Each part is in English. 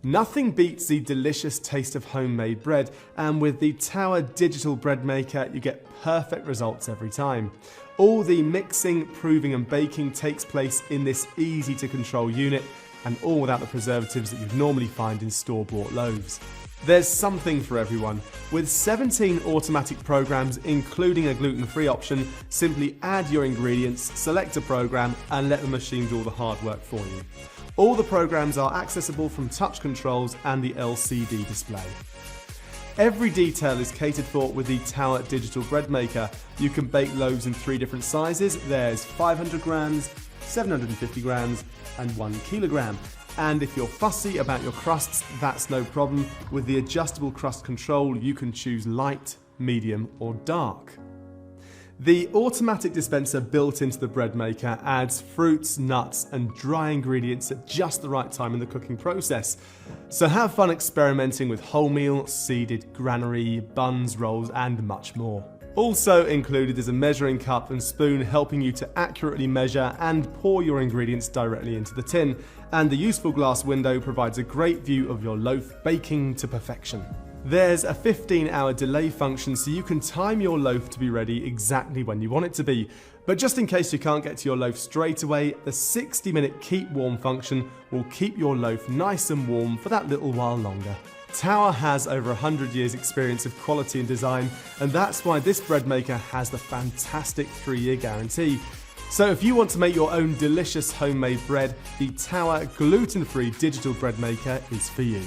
Nothing beats the delicious taste of homemade bread, and with the Tower Digital Bread Maker you get perfect results every time. All the mixing, proving and baking takes place in this easy to control unit, and all without the preservatives that you'd normally find in store-bought loaves. There's something for everyone. With 17 automatic programs, including a gluten-free option, simply add your ingredients, select a program, and let the machine do all the hard work for you. All the programs are accessible from touch controls and the LCD display. Every detail is catered for with the Tower Digital Bread Maker. You can bake loaves in 3 different sizes. There's 500 grams, 750 grams, and 1 kilogram. And if you're fussy about your crusts, that's no problem. With the adjustable crust control, you can choose light, medium, or dark. The automatic dispenser built into the bread maker adds fruits, nuts, and dry ingredients at just the right time in the cooking process. So have fun experimenting with wholemeal, seeded granary, buns, rolls, and much more. Also included is a measuring cup and spoon helping you to accurately measure and pour your ingredients directly into the tin. And the useful glass window provides a great view of your loaf baking to perfection. There's a 15-hour delay function so you can time your loaf to be ready exactly when you want it to be. But just in case you can't get to your loaf straight away, the 60-minute keep warm function will keep your loaf nice and warm for that little while longer. Tower has over 100 years experience of quality and design, and that's why this bread maker has the fantastic 3-year guarantee. So if you want to make your own delicious homemade bread, the Tower gluten-free digital bread maker is for you.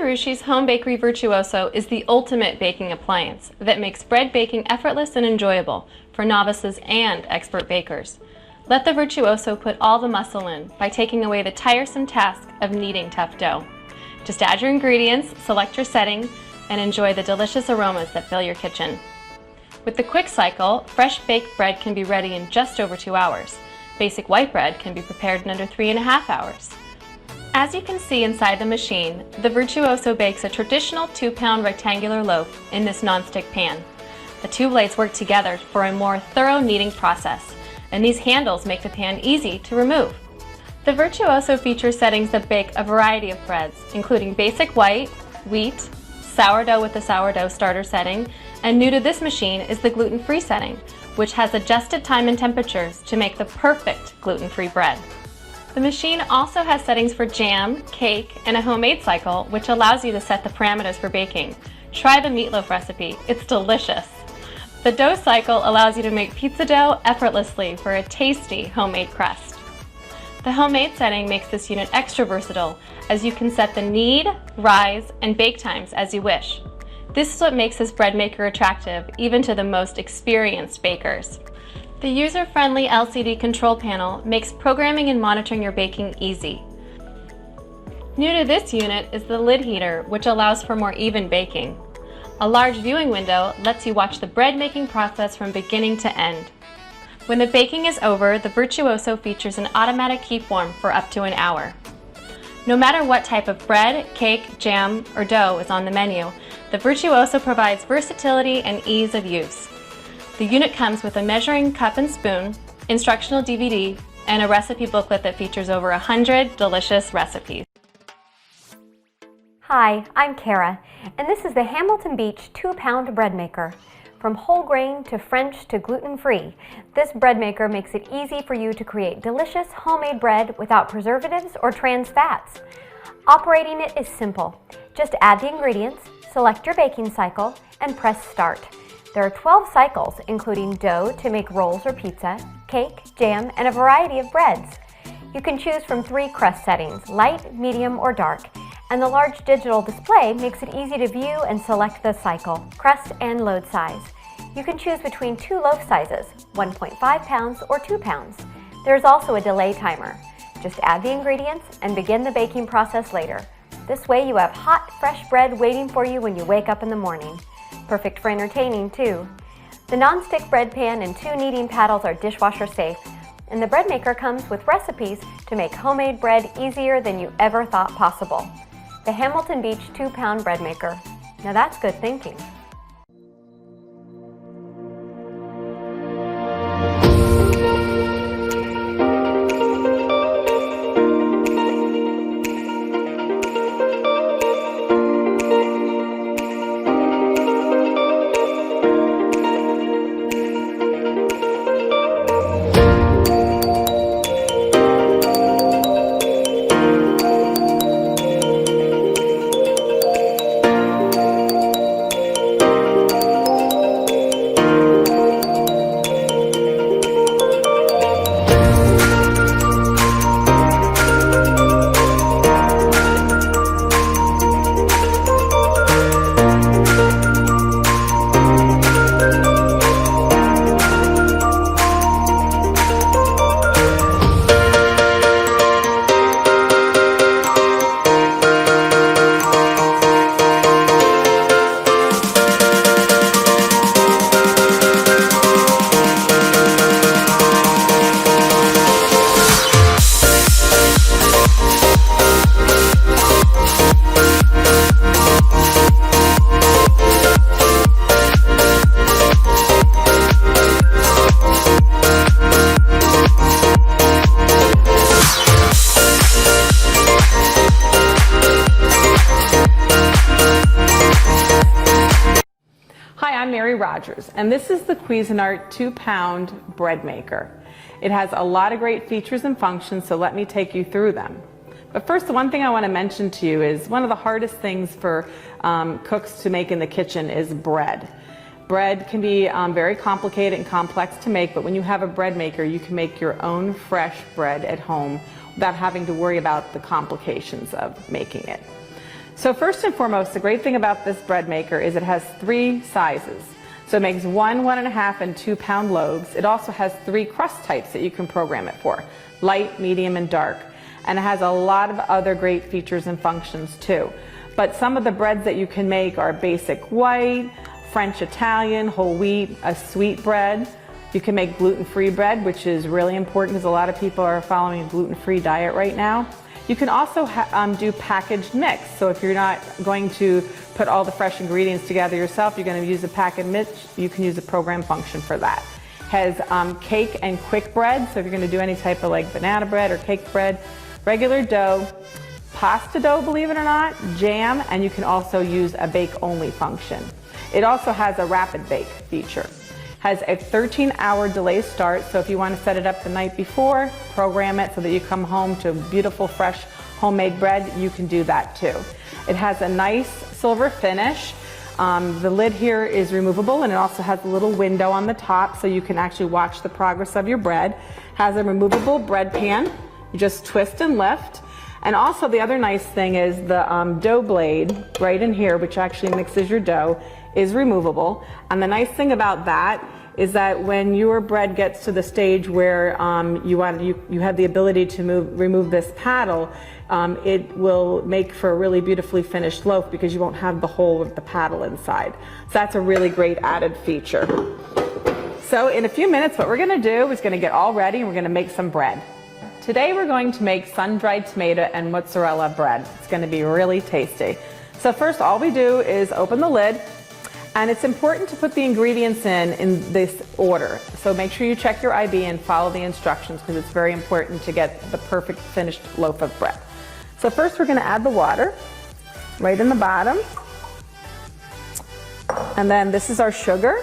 Rushi's Home Bakery Virtuoso is the ultimate baking appliance that makes bread baking effortless and enjoyable for novices and expert bakers. Let the Virtuoso put all the muscle in by taking away the tiresome task of kneading tough dough. Just add your ingredients, select your setting, and enjoy the delicious aromas that fill your kitchen. With the quick cycle, fresh baked bread can be ready in just over 2 hours. Basic white bread can be prepared in under 3.5 hours. As you can see inside the machine, the Virtuoso bakes a traditional 2-pound rectangular loaf in this nonstick pan. The two blades work together for a more thorough kneading process, and these handles make the pan easy to remove. The Virtuoso features settings that bake a variety of breads, including basic white, wheat, sourdough with the sourdough starter setting, and new to this machine is the gluten-free setting, which has adjusted time and temperatures to make the perfect gluten-free bread. The machine also has settings for jam, cake, and a homemade cycle, which allows you to set the parameters for baking. Try the meatloaf recipe, it's delicious. The dough cycle allows you to make pizza dough effortlessly for a tasty homemade crust. The homemade setting makes this unit extra versatile, as you can set the knead, rise, and bake times as you wish. This is what makes this bread maker attractive, even to the most experienced bakers. The user-friendly LCD control panel makes programming and monitoring your baking easy. New to this unit is the lid heater, which allows for more even baking. A large viewing window lets you watch the bread making process from beginning to end. When the baking is over, the Virtuoso features an automatic keep warm for up to an hour. No matter what type of bread, cake, jam, or dough is on the menu, the Virtuoso provides versatility and ease of use. The unit comes with a measuring cup and spoon, instructional DVD, and a recipe booklet that features over 100 delicious recipes. Hi, I'm Kara, and this is the Hamilton Beach 2-pound bread maker. From whole grain to French to gluten-free, this bread maker makes it easy for you to create delicious homemade bread without preservatives or trans fats. Operating it is simple. Just add the ingredients, select your baking cycle, and press start. There are 12 cycles, including dough to make rolls or pizza, cake, jam, and a variety of breads. You can choose from 3 crust settings, light, medium, or dark, and the large digital display makes it easy to view and select the cycle, crust, and load size. You can choose between 2 loaf sizes, 1.5 pounds or 2 pounds. There's also a delay timer. Just add the ingredients and begin the baking process later. This way you have hot, fresh bread waiting for you when you wake up in the morning. Perfect for entertaining too. The non-stick bread pan and 2 kneading paddles are dishwasher safe, and the bread maker comes with recipes to make homemade bread easier than you ever thought possible. The Hamilton Beach 2-pound bread maker. Now that's good thinking. Rogers, and this is the Cuisinart 2-pound bread maker. It has a lot of great features and functions, so let me take you through them. But first, the one thing I want to mention to you is one of the hardest things for cooks to make in the kitchen is bread. Bread can be very complicated and complex to make, but when you have a bread maker, you can make your own fresh bread at home without having to worry about the complications of making it. So first and foremost, the great thing about this bread maker is it has 3 sizes. So it makes 1, 1.5, and 2-pound loaves. It also has 3 crust types that you can program it for, light, medium, and dark. And it has a lot of other great features and functions too. But some of the breads that you can make are basic white, French Italian, whole wheat, a sweet bread, You can make gluten-free bread, which is really important because a lot of people are following a gluten-free diet right now. You can also do packaged mix. So if you're not going to put all the fresh ingredients together yourself, you're going to use a packaged mix, you can use a program function for that. Has cake and quick bread, so if you're going to do any type of like banana bread or cake bread, regular dough, pasta dough, believe it or not, jam, and you can also use a bake-only function. It also has a rapid bake feature. Has a 13-hour delay start, so if you want to set it up the night before, program it so that you come home to beautiful, fresh, homemade bread, you can do that too. It has a nice silver finish. The lid here is removable, and it also has a little window on the top so you can actually watch the progress of your bread. Has a removable bread pan. You just twist and lift. And also the other nice thing is the dough blade right in here, which actually mixes your dough, is removable. And the nice thing about that is that when your bread gets to the stage where you have the ability to remove this paddle, it will make for a really beautifully finished loaf because you won't have the hole of the paddle inside. So that's a really great added feature. So in a few minutes, what we're gonna do is gonna get all ready and we're gonna make some bread. Today we're going to make sun-dried tomato and mozzarella bread. It's gonna be really tasty. So first, all we do is open the lid. And it's important to put the ingredients in this order. So make sure you check your IB and follow the instructions because it's very important to get the perfect finished loaf of bread. So first we're going to add the water right in the bottom. And then this is our sugar.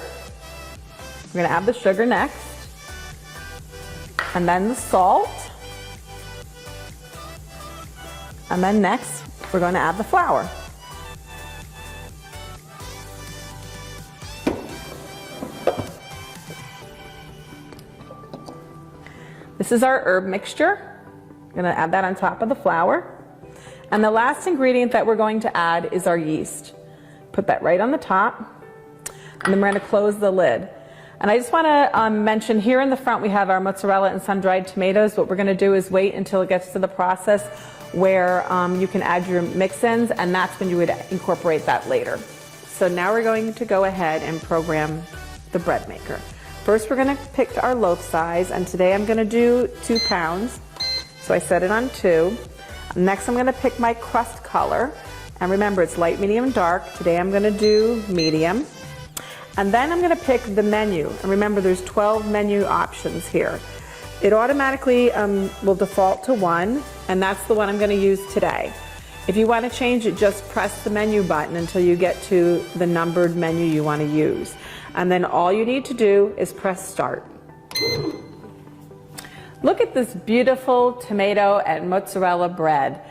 We're going to add the sugar next. And then the salt. And then next we're going to add the flour. This is our herb mixture. I'm going to add that on top of the flour. And the last ingredient that we're going to add is our yeast. Put that right on the top. And then we're going to close the lid. And I just want to mention here in the front we have our mozzarella and sun-dried tomatoes. What we're going to do is wait until it gets to the process where you can add your mix-ins, and that's when you would incorporate that later. So now we're going to go ahead and program the bread maker. First we're going to pick our loaf size, and today I'm going to do 2 pounds. So I set it on 2. Next I'm going to pick my crust color, and remember it's light, medium, dark. Today I'm going to do medium. And then I'm going to pick the menu, and remember there's 12 menu options here. It automatically will default to 1, and that's the one I'm going to use today. If you want to change it, just press the menu button until you get to the numbered menu you want to use. And then all you need to do is press start. Look at this beautiful tomato and mozzarella bread.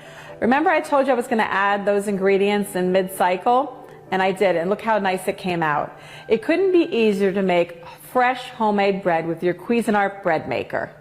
Remember I told you I was going to add those ingredients in mid-cycle? And I did, and look how nice it came out. It couldn't be easier to make fresh homemade bread with your Cuisinart bread maker.